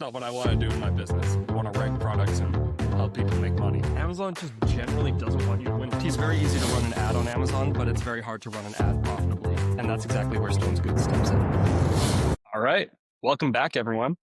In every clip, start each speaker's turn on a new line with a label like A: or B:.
A: not what I want to do in my business. I want to write products and help people make money. Amazon just generally doesn't want you to win. It's very easy to run an ad on Amazon, but it's very hard to run an ad profitably. And that's exactly where Stone's Good steps in. All right. Welcome back, everyone.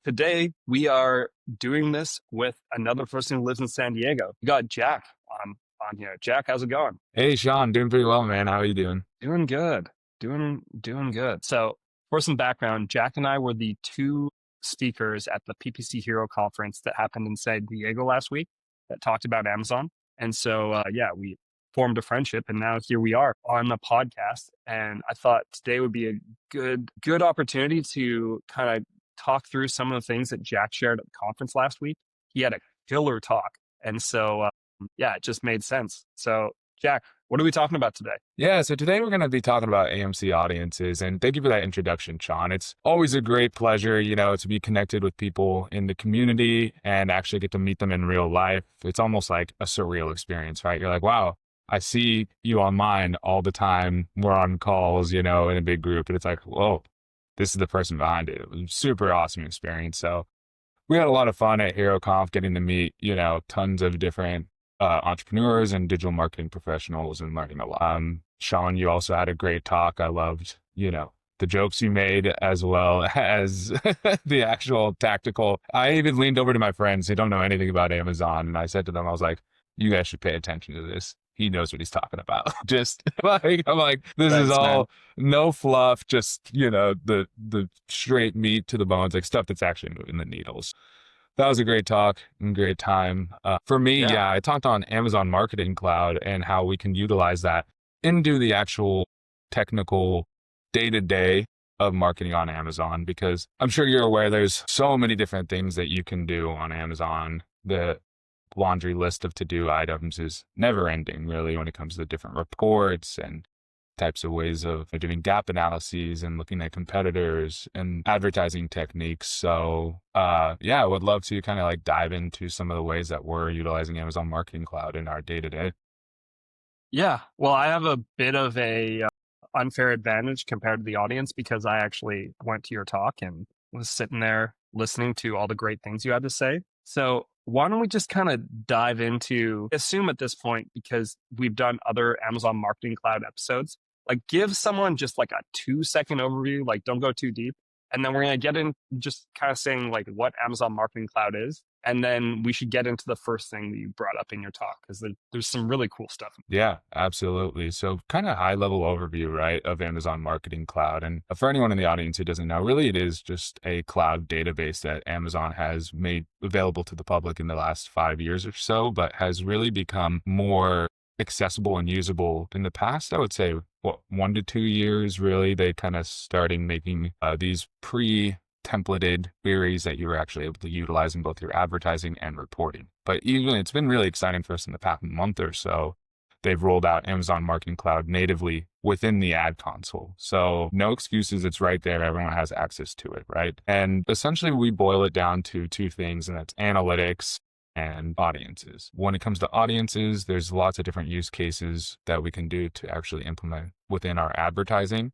A: Today, we are doing this with another person who lives in San Diego. We got Jack on here. Jack, how's it going?
B: Hey, Sean, doing pretty well, man. How are you doing?
A: Doing good. Doing good. So for some background, Jack and I were the two speakers at the PPC Hero conference that happened in San Diego last week that talked about Amazon. And so, we formed a friendship, and now here we are on the podcast. And I thought today would be a good opportunity to kind of talk through some of the things that Jack shared at the conference last week. He had a killer talk. And so, it just made sense. So, Jack, what are we talking about today?
B: Yeah, so today we're going to be talking about AMC audiences, and thank you for that introduction, Sean. It's always a great pleasure, to be connected with people in the community and actually get to meet them in real life. It's almost like a surreal experience, right? You're like, wow, I see you online all the time. We're on calls, in a big group, and it's like, whoa, this is the person behind it. It was a super awesome experience. So we had a lot of fun at HeroConf getting to meet, tons of different entrepreneurs and digital marketing professionals and learning a lot. Sean, you also had a great talk. I loved, the jokes you made as well as the actual tactical. I even leaned over to my friends who don't know anything about Amazon, and I said to them, I was like, you guys should pay attention to this. He knows what he's talking about. Just I'm like, this
A: Thanks,
B: is all
A: man.
B: no fluff, just, the straight meat to the bones, like stuff that's actually moving the needles. That was a great talk and great time. For me, I talked on Amazon Marketing Cloud and how we can utilize that into the actual technical day-to-day of marketing on Amazon, because I'm sure you're aware there's so many different things that you can do on Amazon. The laundry list of to-do items is never ending, really, when it comes to different reports and types of ways of doing gap analyses and looking at competitors and advertising techniques. So, I would love to kind of like dive into some of the ways that we're utilizing Amazon Marketing Cloud in our day-to-day.
A: Yeah. Well, I have a bit of a unfair advantage compared to the audience because I actually went to your talk and was sitting there listening to all the great things you had to say. So why don't we just kind of dive into, assume at this point, because we've done other Amazon Marketing Cloud episodes, like give someone just like a 2-second overview, like don't go too deep. And then we're going to get in just kind of saying like what Amazon Marketing Cloud is. And then we should get into the first thing that you brought up in your talk, because there's some really cool stuff.
B: Yeah, absolutely. So kind of high level overview, right, of Amazon Marketing Cloud. And for anyone in the audience who doesn't know, really it is just a cloud database that Amazon has made available to the public in the last 5 years or so, but has really become more accessible and usable in the past. I would say, 1 to 2 years, really. They kind of started making these templated queries that you were actually able to utilize in both your advertising and reporting. But even it's been really exciting for us in the past month or so. They've rolled out Amazon Marketing Cloud natively within the ad console. So no excuses. It's right there. Everyone has access to it, right? And essentially we boil it down to 2 things, and that's analytics and audiences. When it comes to audiences, there's lots of different use cases that we can do to actually implement within our advertising.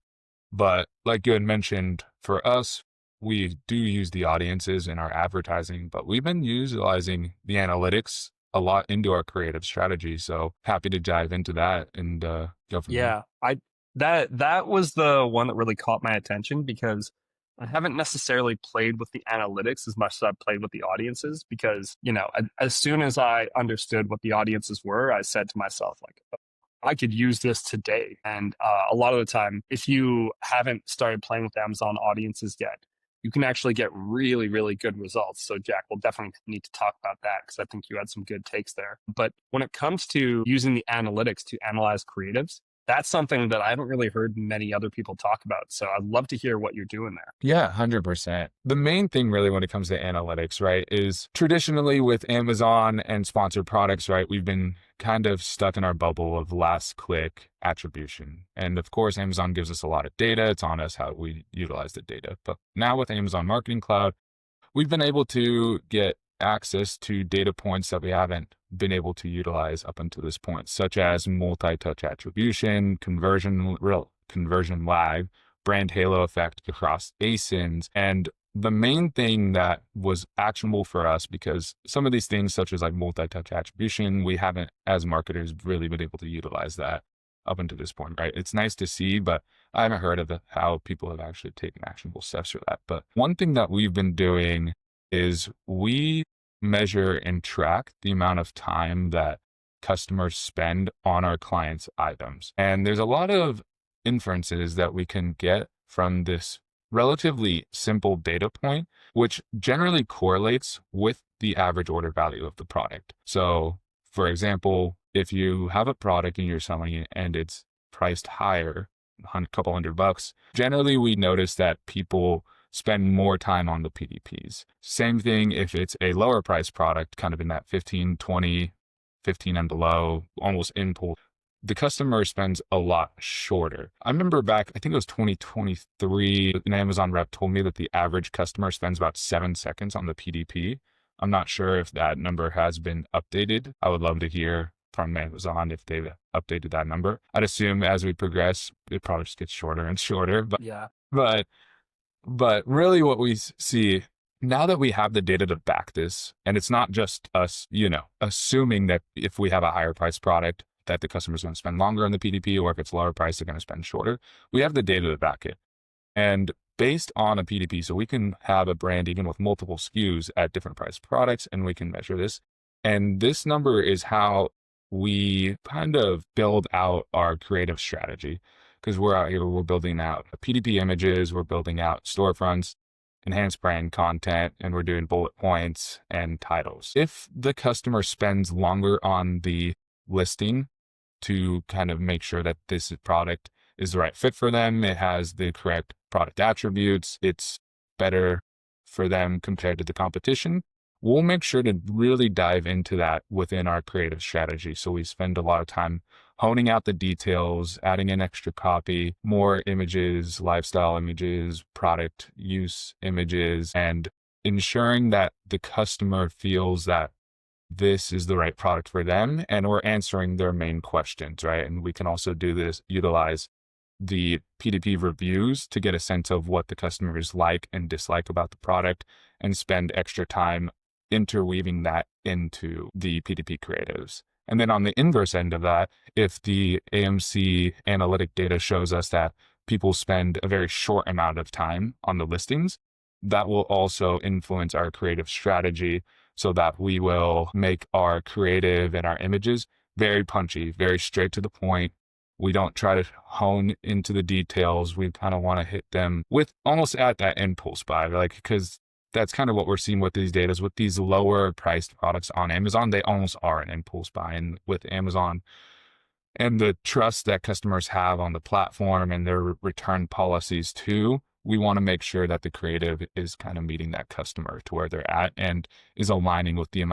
B: But like you had mentioned, for us, we do use the audiences in our advertising, but we've been utilizing the analytics a lot into our creative strategy. So happy to dive into that and go from there.
A: That was the one that really caught my attention, because I haven't necessarily played with the analytics as much as I've played with the audiences, because, as soon as I understood what the audiences were, I said to myself, like, I could use this today. And a lot of the time, if you haven't started playing with Amazon audiences yet, you can actually get really, really good results. So Jack, we'll definitely need to talk about that, because I think you had some good takes there. But when it comes to using the analytics to analyze creatives, that's something that I haven't really heard many other people talk about. So I'd love to hear what you're doing there.
B: Yeah, 100%. The main thing really when it comes to analytics, right, is traditionally with Amazon and sponsored products, right, we've been kind of stuck in our bubble of last click attribution. And of course, Amazon gives us a lot of data. It's on us how we utilize the data. But now with Amazon Marketing Cloud, we've been able to get access to data points that we haven't been able to utilize up until this point, such as multi-touch attribution, conversion lag, brand halo effect across ASINs, and the main thing that was actionable for us, because some of these things, such as like multi-touch attribution, we haven't, as marketers, really been able to utilize that up until this point, right? It's nice to see, but I haven't heard of how people have actually taken actionable steps for that. But one thing that we've been doing is we measure and track the amount of time that customers spend on our clients' items. And there's a lot of inferences that we can get from this relatively simple data point, which generally correlates with the average order value of the product. So, for example, if you have a product and you're selling it and it's priced higher, a couple $100, generally we notice that people spend more time on the PDPs. Same thing if it's a lower price product, kind of in that 15, 20, 15 and below, almost impulse, the customer spends a lot shorter. I remember back, I think it was 2023, an Amazon rep told me that the average customer spends about 7 seconds on the PDP. I'm not sure if that number has been updated. I would love to hear from Amazon if they've updated that number. I'd assume as we progress, it probably just gets shorter and shorter.
A: Yeah.
B: But really what we see now that we have the data to back this, and it's not just us, assuming that if we have a higher price product, that the customer's going to spend longer on the PDP, or if it's lower price, they're going to spend shorter. We have the data to back it. And based on a PDP, so we can have a brand even with multiple SKUs at different price products, and we can measure this. And this number is how we kind of build out our creative strategy, because we're out here, we're building out PDP images, we're building out storefronts, enhanced brand content, and we're doing bullet points and titles. If the customer spends longer on the listing to kind of make sure that this product is the right fit for them, it has the correct product attributes, it's better for them compared to the competition, we'll make sure to really dive into that within our creative strategy. So we spend a lot of time honing out the details, adding in extra copy, more images, lifestyle images, product use images, and ensuring that the customer feels that this is the right product for them, and we're answering their main questions, right? And we can also do this, utilize the PDP reviews to get a sense of what the customers like and dislike about the product, and spend extra time interweaving that into the PDP creatives. And then on the inverse end of that, if the AMC analytic data shows us that people spend a very short amount of time on the listings, that will also influence our creative strategy, so that we will make our creative and our images very punchy, very straight to the point. We don't try to hone into the details. We kind of want to hit them with almost at that impulse buy, because that's kind of what we're seeing with these data. With these lower priced products on Amazon, they almost are an impulse buy. And with Amazon and the trust that customers have on the platform and their return policies too, we want to make sure that the creative is kind of meeting that customer to where they're at and is aligning with the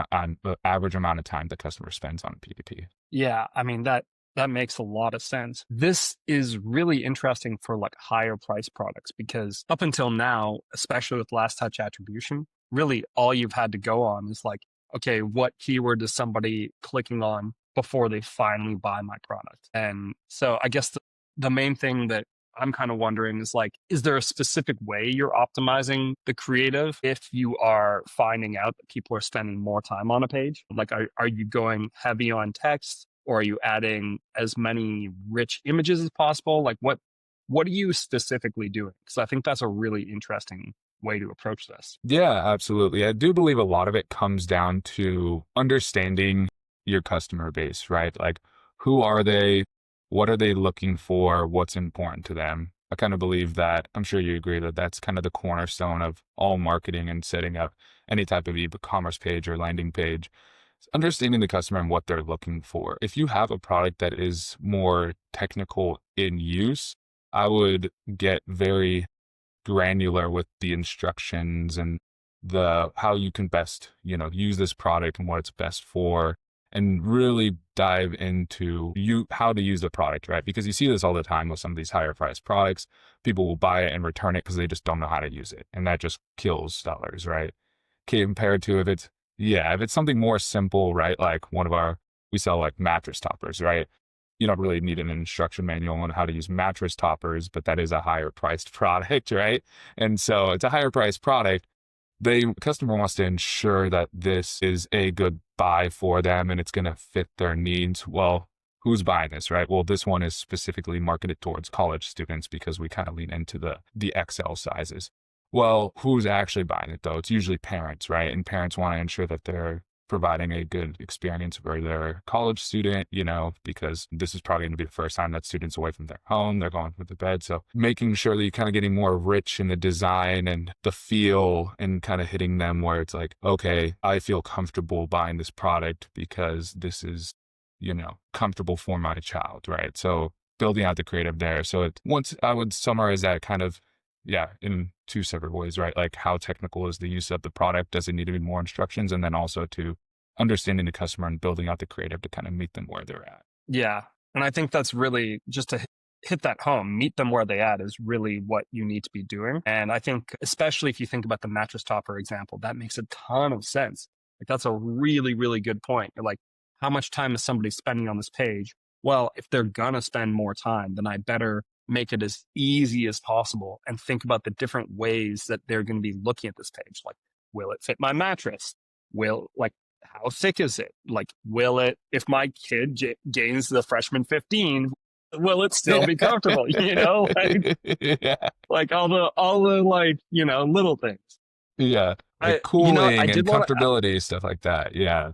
B: average amount of time the customer spends on PDP.
A: Yeah, I mean, that makes a lot of sense. This is really interesting for like higher price products, because up until now, especially with last touch attribution, really all you've had to go on is like, okay, what keyword is somebody clicking on before they finally buy my product? And so I guess the main thing that I'm kind of wondering is like, is there a specific way you're optimizing the creative if you are finding out that people are spending more time on a page? Like, are you going heavy on text, or are you adding as many rich images as possible? Like, what are you specifically doing? Because I think that's a really interesting way to approach this.
B: Yeah, absolutely. I do believe a lot of it comes down to understanding your customer base, right? Like, who are they? What are they looking for? What's important to them? I kind of believe that, I'm sure you agree, that that's kind of the cornerstone of all marketing and setting up any type of e-commerce page or landing page. It's understanding the customer and what they're looking for. If you have a product that is more technical in use, I would get very granular with the instructions and the how you can best, use this product and what it's best for, and really dive into how to use the product, right? Because you see this all the time with some of these higher priced products. People will buy it and return it because they just don't know how to use it. And that just kills sellers, right? Compared to if it's something more simple, right? Like we sell like mattress toppers, right? you don't really need an instruction manual on how to use mattress toppers, but that is a higher priced product, right? And so it's a higher priced product. The customer wants to ensure that this is a good buy for them and it's going to fit their needs. Well, who's buying this, right? Well, this one is specifically marketed towards college students because we kind of lean into the XL sizes. Well, who's actually buying it though? It's usually parents, right? And parents want to ensure that they're providing a good experience for their college student, because this is probably going to be the first time that student's away from their home, they're going to bed. So making sure that you're kind of getting more rich in the design and the feel and kind of hitting them where it's like, okay, I feel comfortable buying this product because this is, comfortable for my child, right? So building out the creative there. So once I would summarize that kind of, yeah, in two separate ways, right? Like how technical is the use of the product? Does it need to be more instructions? And then also to understanding the customer and building out the creative to kind of meet them where they're at.
A: Yeah. And I think that's really just to hit that home, meet them where they at is really what you need to be doing. And I think, especially if you think about the mattress topper example, that makes a ton of sense. Like that's a really, really good point. You're like, how much time is somebody spending on this page? Well, if they're going to spend more time, then I better make it as easy as possible and think about the different ways that they're going to be looking at this page. Like, will it fit my mattress? How thick is it? Like, will it, if my kid gains the freshman 15, will it still be comfortable?
B: Yeah.
A: Like all the little things.
B: Yeah. Like cooling and
A: did
B: comfortability, stuff like that. Yeah.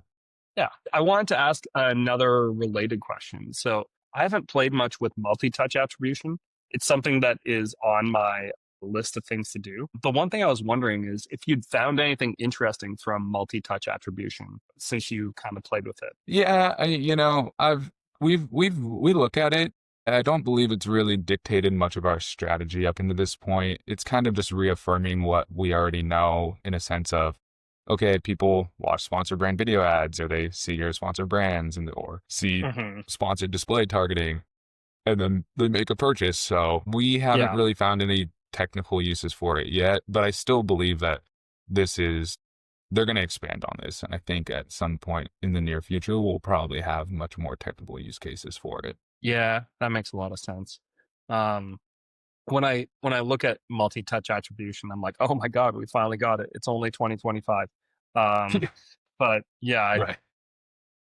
A: Yeah. I wanted to ask another related question. So I haven't played much with multi-touch attribution. It's something that is on my list of things to do. The one thing I was wondering is if you'd found anything interesting from multi-touch attribution since you kind of played with it.
B: Yeah, we look at it, and I don't believe it's really dictated much of our strategy up into this point. It's kind of just reaffirming what we already know in a sense of, okay, people watch sponsored brand video ads, or they see your sponsored brands or see sponsored display targeting, and then they make a purchase. So we haven't really found any technical uses for it yet, but I still believe that they're going to expand on this. And I think at some point in the near future, we'll probably have much more technical use cases for it.
A: Yeah, that makes a lot of sense. When I look at multi-touch attribution, I'm like, oh my God, we finally got it. It's only 2025. But yeah,
B: Right.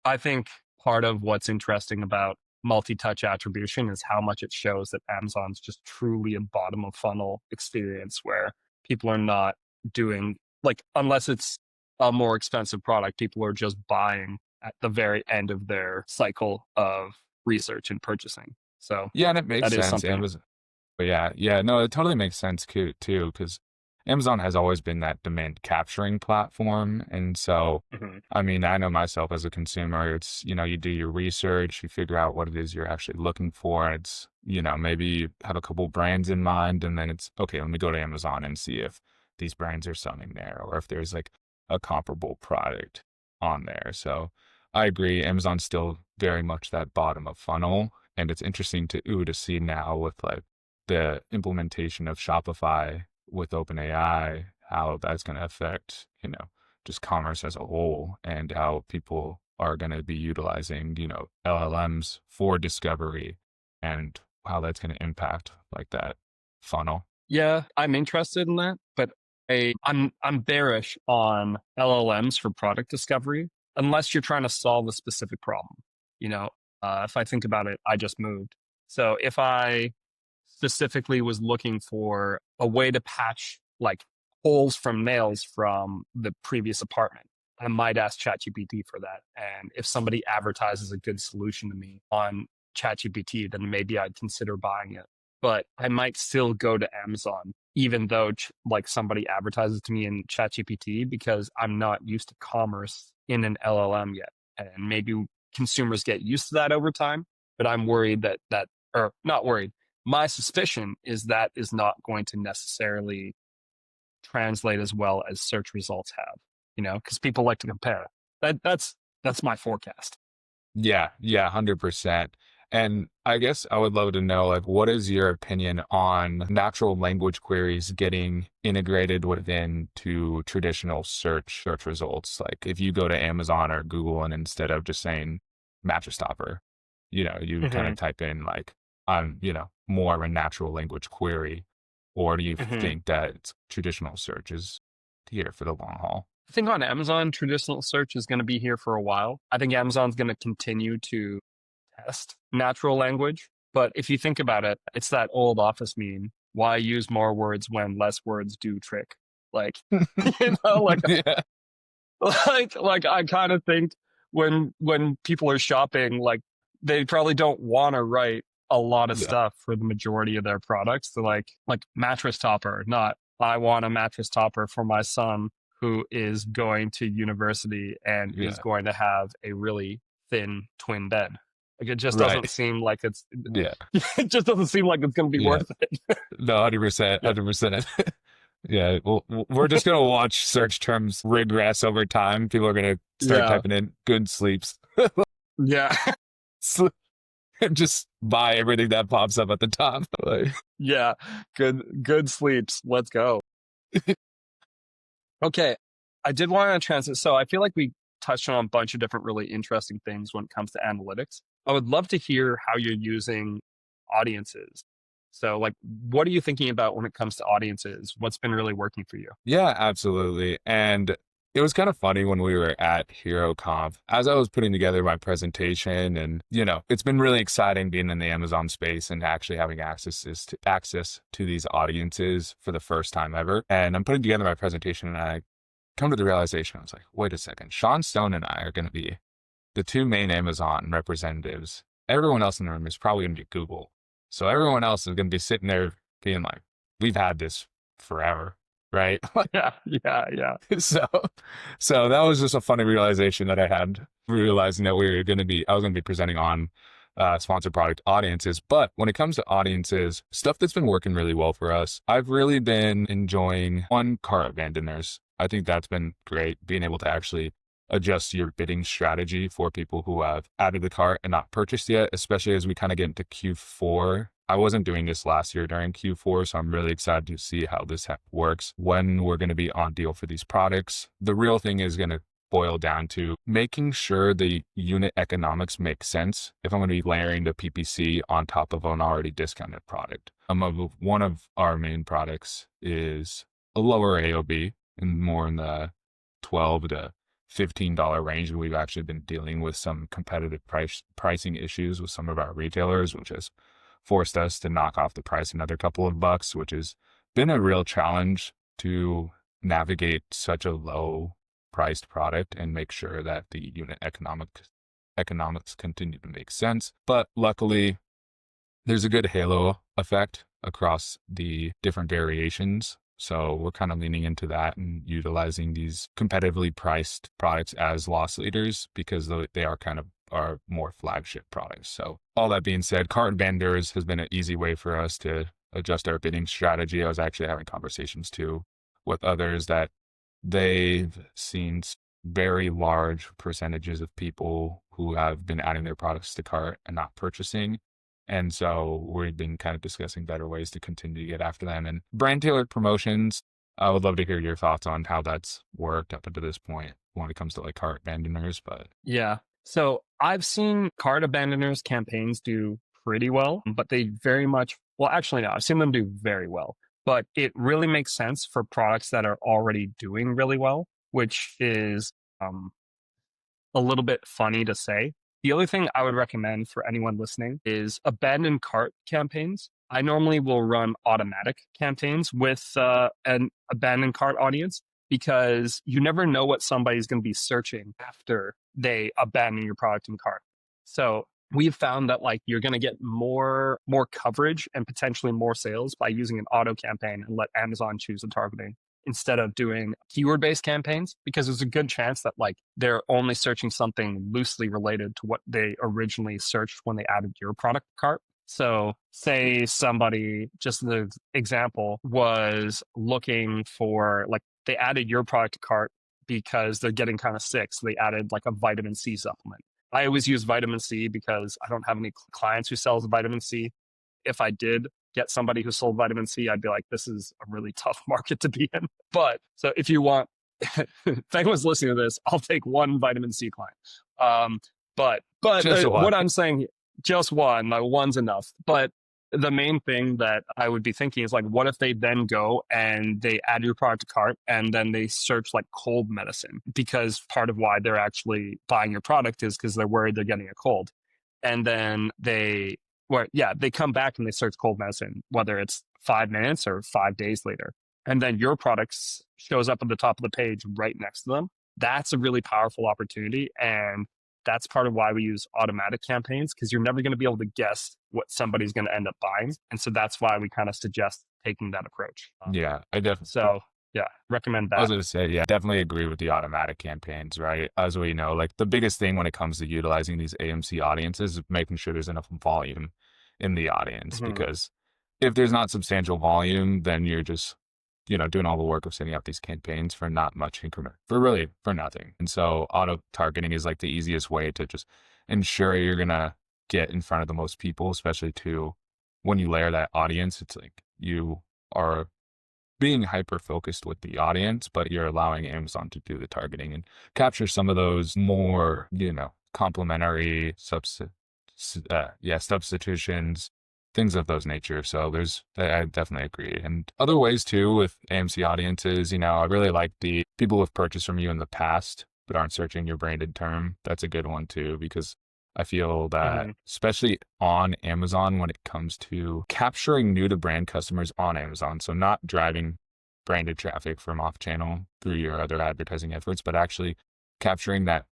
A: I think part of what's interesting about multi-touch attribution is how much it shows that Amazon's just truly a bottom of funnel experience where people are not doing, like, unless it's a more expensive product, people are just buying at the very end of their cycle of research and purchasing. So
B: yeah, and it makes
A: that is
B: sense.
A: something.
B: But yeah, no, it totally makes sense too, because Amazon has always been that demand capturing platform. And so, I mean, I know myself as a consumer, it's, you do your research, you figure out what it is you're actually looking for. It's, maybe you have a couple brands in mind, and then it's, okay, let me go to Amazon and see if these brands are selling there or if there's like a comparable product on there. So I agree. Amazon's still very much that bottom of funnel. And it's interesting to see now with like the implementation of Shopify with OpenAI, how that's going to affect, just commerce as a whole, and how people are going to be utilizing, LLMs for discovery, and how that's going to impact like that funnel.
A: Yeah, I'm interested in that, but I'm bearish on LLMs for product discovery unless you're trying to solve a specific problem. If I think about it, I just moved. So if I specifically was looking for a way to patch like holes from nails from the previous apartment, I might ask ChatGPT for that. And if somebody advertises a good solution to me on ChatGPT, then maybe I'd consider buying it. But I might still go to Amazon, even though like somebody advertises to me in ChatGPT, because I'm not used to commerce in an LLM yet. And maybe consumers get used to that over time, but I'm worried or not worried. My suspicion is that is not going to necessarily translate as well as search results have, because people like to compare. That's my forecast.
B: Yeah, 100%. And I guess I would love to know, like, what is your opinion on natural language queries getting integrated within to traditional search results? Like if you go to Amazon or Google and instead of just saying mattress topper, You kind
A: hmm
B: of type in like, more of a natural language query, or do you
A: hmm
B: think that traditional search is here for the long haul?
A: I think on Amazon, traditional search is going to be here for a while. I think Amazon's going to continue to test natural language. But if you think about it, it's that old office meme. Why use more words when less words do trick? Like, like,
B: Yeah,
A: like I kind of think when people are shopping, like they probably don't want to write a lot of
B: yeah,
A: stuff for the majority of their products. They're like mattress topper, not I want a mattress topper for my son who is going to university and is
B: yeah,
A: going to have a really thin twin bed. Like it just doesn't
B: right.
A: seem like it's
B: Yeah,
A: it just doesn't seem like it's going to be
B: yeah.
A: worth it.
B: No, 100%,
A: Yeah.
B: 100%. Yeah, well, we're just gonna watch search terms regress over time. People are gonna start
A: Yeah.
B: typing in "good sleeps,"
A: Yeah.
B: and just buy everything that pops up at the top. Like,
A: Yeah. Good sleeps. Let's go. Okay. I did want to transit. So I feel like we touched on a bunch of different really interesting things when it comes to analytics. I would love to hear how you're using audiences. So, like, what are you thinking about when it comes to audiences? What's been really working for you?
B: yeah, absolutely. And it was kind of funny when we were at HeroConf, as I was putting together my presentation, and it's been really exciting being in the Amazon space and actually having access to these audiences for the first time ever. And I'm putting together my presentation, and I come to the realization, I was like, wait a second, Sean Stone and I are going to be the two main Amazon representatives. Everyone else in the room is probably going to be Google. So everyone else is going to be sitting there being like, we've had this forever, right?
A: Yeah. Yeah. Yeah.
B: so, so that was just a funny realization that I had, realizing that I was going to be presenting on sponsored product audiences. But when it comes to audiences, stuff that's been working really well for us, I've really been enjoying one, cart abandoners. I think that's been great, being able to actually adjust your bidding strategy for people who have added the cart and not purchased yet, especially as we kind of get into Q4. I wasn't doing this last year during Q4, so I'm really excited to see how this works when we're going to be on deal for these products. The real thing is going to boil down to making sure the unit economics make sense if I'm going to be layering the PPC on top of an already discounted product. One of our main products is a lower AOB and more in the 12 to $15 range, and we've actually been dealing with some competitive pricing issues with some of our retailers, which has forced us to knock off the price another couple of bucks, which has been a real challenge to navigate such a low priced product and make sure that the unit economics continue to make sense. But luckily, there's a good halo effect across the different variations. So we're kind of leaning into that and utilizing these competitively priced products as loss leaders because they are kind of our more flagship products. So all that being said, cart vendors has been an easy way for us to adjust our bidding strategy. I was actually having conversations too with others that they've seen very large percentages of people who have been adding their products to cart and not purchasing. And so we've been kind of discussing better ways to continue to get after them. And brand tailored promotions, I would love to hear your thoughts on how that's worked up until this point when it comes to like cart abandoners. But
A: Yeah. So I've seen cart abandoners campaigns do pretty well, but they very much, well, actually, no, I've seen them do very well. But it really makes sense for products that are already doing really well, which is a little bit funny to say. The other thing I would recommend for anyone listening is abandoned cart campaigns. I normally will run automatic campaigns with an abandoned cart audience because you never know what somebody's going to be searching after they abandon your product in cart. So we've found that like you're going to get more coverage and potentially more sales by using an auto campaign and let Amazon choose the targeting instead of doing keyword-based campaigns, because there's a good chance that like they're only searching something loosely related to what they originally searched when they added your product cart. So say somebody, just the example, was looking for like they added your product to cart because they're getting kind of sick. So they added like a vitamin C supplement. I always use vitamin C because I don't have any clients who sells vitamin C. If I did get somebody who sold vitamin C, I'd be like, this is a really tough market to be in. But so if you want, if anyone's listening to this, I'll take one vitamin C client. But
B: just
A: what
B: one.
A: I'm saying just one, like one's enough. But the main thing that I would be thinking is like, what if they then go and they add your product to cart and then they search like cold medicine? Because part of why they're actually buying your product is because they're worried they're getting a cold. And then they come back and they search cold medicine, whether it's 5 minutes or 5 days later. And then your product shows up at the top of the page right next to them. That's a really powerful opportunity. And that's part of why we use automatic campaigns, because you're never going to be able to guess what somebody's going to end up buying. And so that's why we kind of suggest taking that approach.
B: Yeah, I definitely.
A: So yeah, recommend
B: I was
A: that.
B: going to say, yeah, definitely agree with the automatic campaigns, right? As we know, like the biggest thing when it comes to utilizing these AMC audiences is making sure there's enough volume in the audience,
A: Mhm.
B: because if there's not substantial volume, then you're just, doing all the work of setting up these campaigns for not much increment, for nothing. And so auto targeting is like the easiest way to just ensure you're going to get in front of the most people, especially to when you layer that audience, it's like you are being hyper focused with the audience, but you're allowing Amazon to do the targeting and capture some of those more, complementary substitutions, things of those nature. So I definitely agree. And other ways too with AMC audiences, I really like the people who have purchased from you in the past, but aren't searching your branded term. That's a good one too, because I feel that,
A: Mhm.
B: especially on Amazon, when it comes to capturing new to brand customers on Amazon, so not driving branded traffic from off channel through your other advertising efforts, but actually capturing that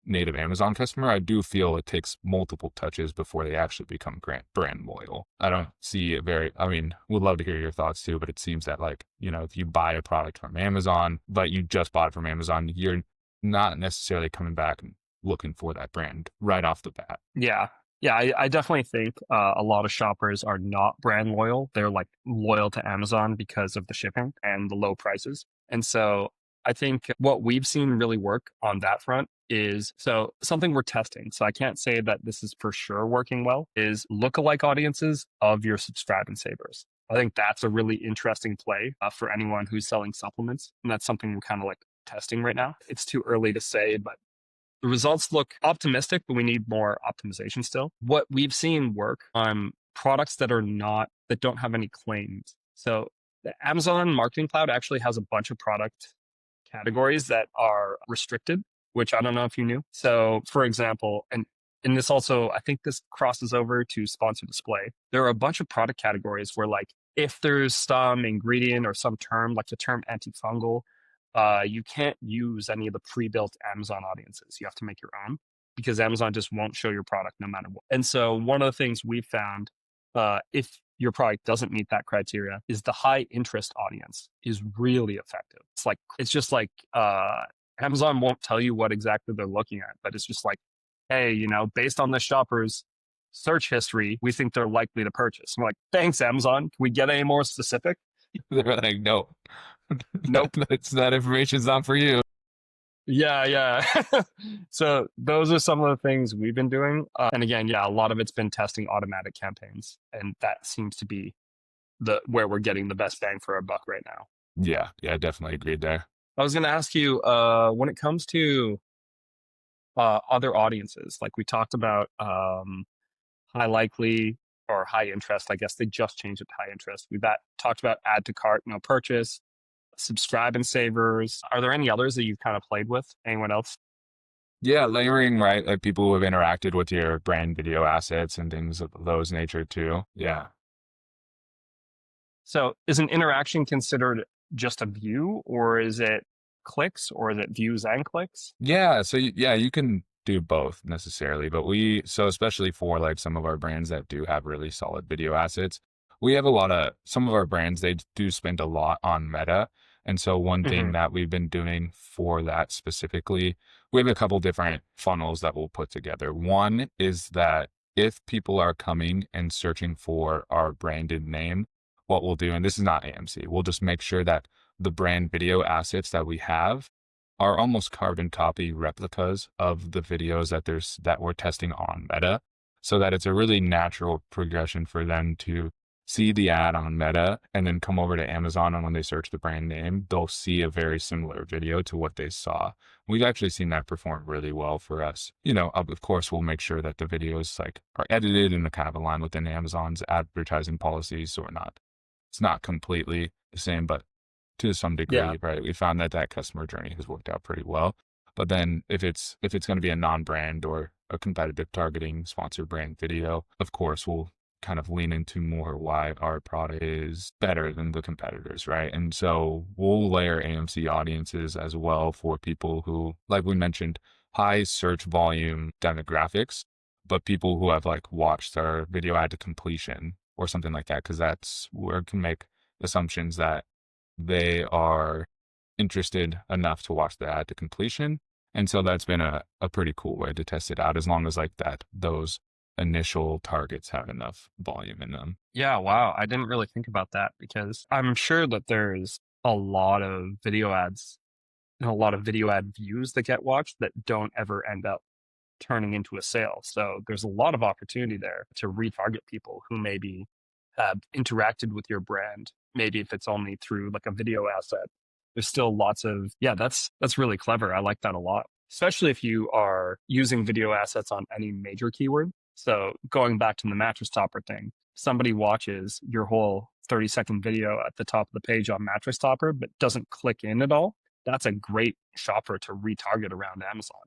B: native Amazon customer, I do feel it takes multiple touches before they actually become brand loyal. I don't see it would love to hear your thoughts too, but it seems that like, if you buy a product from Amazon, but you just bought it from Amazon, you're not necessarily coming back and looking for that brand right off the bat.
A: Yeah. Yeah, I definitely think a lot of shoppers are not brand loyal. They're like loyal to Amazon because of the shipping and the low prices. And so I think what we've seen really work on that front is so something we're testing. So I can't say that this is for sure working well, is lookalike audiences of your subscribe and savers. I think that's a really interesting play for anyone who's selling supplements. And that's something we're kind of like testing right now. It's too early to say, but the results look optimistic, but we need more optimization still. What we've seen work on products that don't have any claims. So the Amazon Marketing Cloud actually has a bunch of product categories that are restricted, which I don't know if you knew. So for example, and this also, I think this crosses over to sponsor display. There are a bunch of product categories where like if there's some ingredient or some term, like the term antifungal, you can't use any of the pre-built Amazon audiences. You have to make your own because Amazon just won't show your product no matter what. And so one of the things we found, if your product doesn't meet that criteria, is the high interest audience is really effective. It's just like Amazon won't tell you what exactly they're looking at, but it's just like, hey, based on the shopper's search history, we think they're likely to purchase. I'm like, thanks, Amazon. Can we get any more specific?
B: They're like, no,
A: Nope.
B: that information's not for you.
A: Yeah, yeah. So those are some of the things we've been doing. And again, yeah, a lot of it's been testing automatic campaigns, and that seems to be where we're getting the best bang for our buck right now.
B: Yeah, definitely agreed there.
A: I was going to ask you, when it comes to other audiences, like we talked about high likely or high interest. I guess they just changed it to high interest. We've talked about add to cart, no purchase, subscribe and savers. Are there any others that you've kind of played with? Anyone else?
B: Yeah, layering, right? Like people who have interacted with your brand video assets and things of those nature too. Yeah.
A: So is an interaction considered just a view, or is it clicks, or is it views and clicks?
B: Yeah. So yeah, you can do both necessarily, but so especially for like some of our brands that do have really solid video assets, we have some of our brands, they do spend a lot on Meta. And so one thing
A: Hmm.
B: that we've been doing for that specifically, we have a couple different funnels that we'll put together. One is that if people are coming and searching for our branded name, what we'll do, and this is not AMC, we'll just make sure that the brand video assets that we have are almost carbon copy replicas of the videos that we're testing on Meta, so that it's a really natural progression for them to see the ad on Meta and then come over to Amazon, and when they search the brand name, they'll see a very similar video to what they saw. We've actually seen that perform really well for us. Of course, we'll make sure that the videos like are edited and kind of align within Amazon's advertising policies, so it's not completely the same, but to some
A: Yeah.
B: degree, right? We found that customer journey has worked out pretty well. But then if it's going to be a non-brand or a competitive targeting sponsored brand video, of course, we'll kind of lean into more why our product is better than the competitors, right? And so we'll layer AMC audiences as well for people who, like we mentioned, high search volume demographics, but people who have like watched our video ad to completion or something like that, because that's where it can make assumptions that they are interested enough to watch the ad to completion. And so that's been a pretty cool way to test it out, as long as like those initial targets have enough volume in them.
A: Yeah, wow. I didn't really think about that because I'm sure that there's a lot of video ads and a lot of video ad views that get watched that don't ever end up turning into a sale. So there's a lot of opportunity there to retarget people who maybe have interacted with your brand. Maybe if it's only through like a video asset, there's still lots of, yeah, that's really clever. I like that a lot, especially if you are using video assets on any major keyword. So going back to the mattress topper thing, somebody watches your whole 30-second video at the top of the page on mattress topper, but doesn't click in at all. That's a great shopper to retarget around Amazon.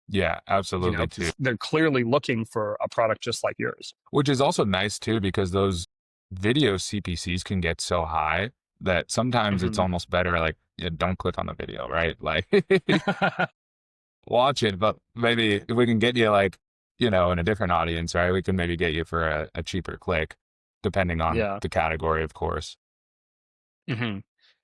B: Yeah, absolutely too.
A: 'Cause they're clearly looking for a product just like yours.
B: Which is also nice too, because those video CPCs can get so high that sometimes it's
A: Mhm.
B: almost better like, yeah, don't click on the video, right? Like watch it, but maybe if we can get you like, in a different audience, right? We can maybe get you for a cheaper click, depending on
A: Yeah.
B: the category, of course.
A: hmm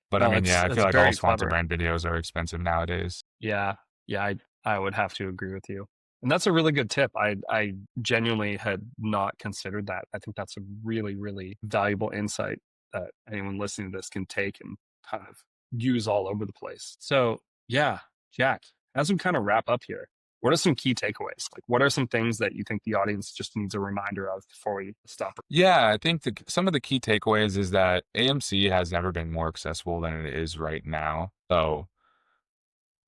B: But I
A: No,
B: mean, yeah, I
A: it's
B: feel like all
A: very
B: sponsored
A: clever.
B: brand videos are expensive nowadays.
A: Yeah. Yeah, I would have to agree with you. And that's a really good tip. I genuinely had not considered that. I think that's a really, really valuable insight that anyone listening to this can take and kind of use all over the place. So, yeah, Jack, as we kind of wrap up here, what are some key takeaways? Like, what are some things that you think the audience just needs a reminder of before we stop?
B: Yeah, I think some of the key takeaways is that AMC has never been more accessible than it is right now. So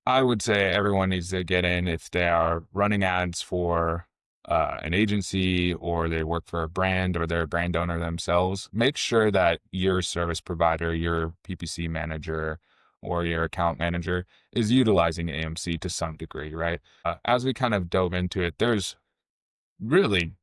B: I would say everyone needs to get in if they are running ads for an agency, or they work for a brand, or they're a brand owner themselves. Make sure that your service provider, your PPC manager, or your account manager is utilizing AMC to some degree, right? As we kind of dove into it, there's really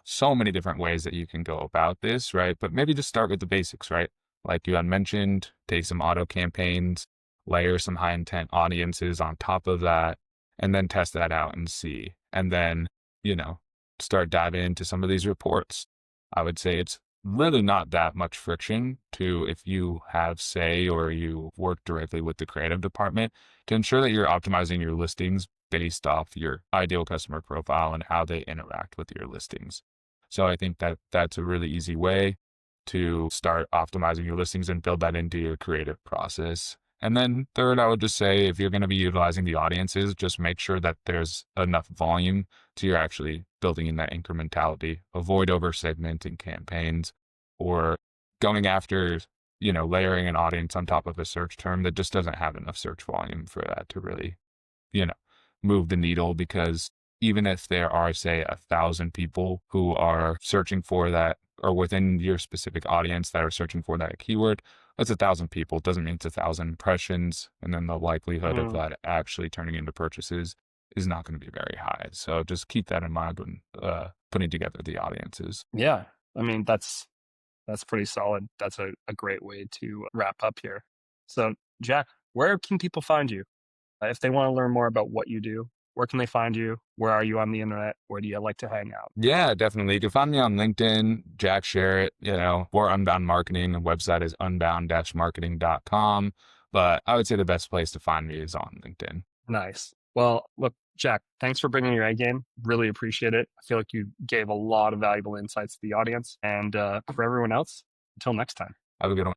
B: so many different ways that you can go about this, right? But maybe just start with the basics, right? Like you had mentioned, take some auto campaigns, layer some high intent audiences on top of that, and then test that out and see. And then, you know, start diving into some of these reports. I would say it's really not that much friction to, if you have say, or you work directly with the creative department, to ensure that you're optimizing your listings based off your ideal customer profile and how they interact with your listings. So I think that that's a really easy way to start optimizing your listings and build that into your creative process. And then third, I would just say, if you're going to be utilizing the audiences, just make sure that there's enough volume to you're actually building in that incrementality. Avoid over segmenting campaigns, or going after, layering an audience on top of a search term that just doesn't have enough search volume for that to really, you know, move the needle. Because even if there are, say, 1,000 people who are searching for that, or within your specific audience that are searching for that keyword, that's 1,000 people. It doesn't mean it's 1,000 impressions. And then the likelihood of
A: Mm,
B: that actually turning into purchases is not going to be very high. So just keep that in mind when putting together the audiences.
A: yeah, I mean that's pretty solid. That's a great way to wrap up here. So, Jack, where can people find you? If they want to learn more about what you do, where can they find you? Where are you on the internet? Where do you like to hang out?
B: Yeah, definitely. You can find me on LinkedIn, Jack Sherritt, for Unbound Marketing. The website is unbound-marketing.com. But I would say the best place to find me is on LinkedIn.
A: Nice. Well, look, Jack, thanks for bringing your A game. Really appreciate it. I feel like you gave a lot of valuable insights to the audience. And for everyone else, until next time.
B: Have a good one.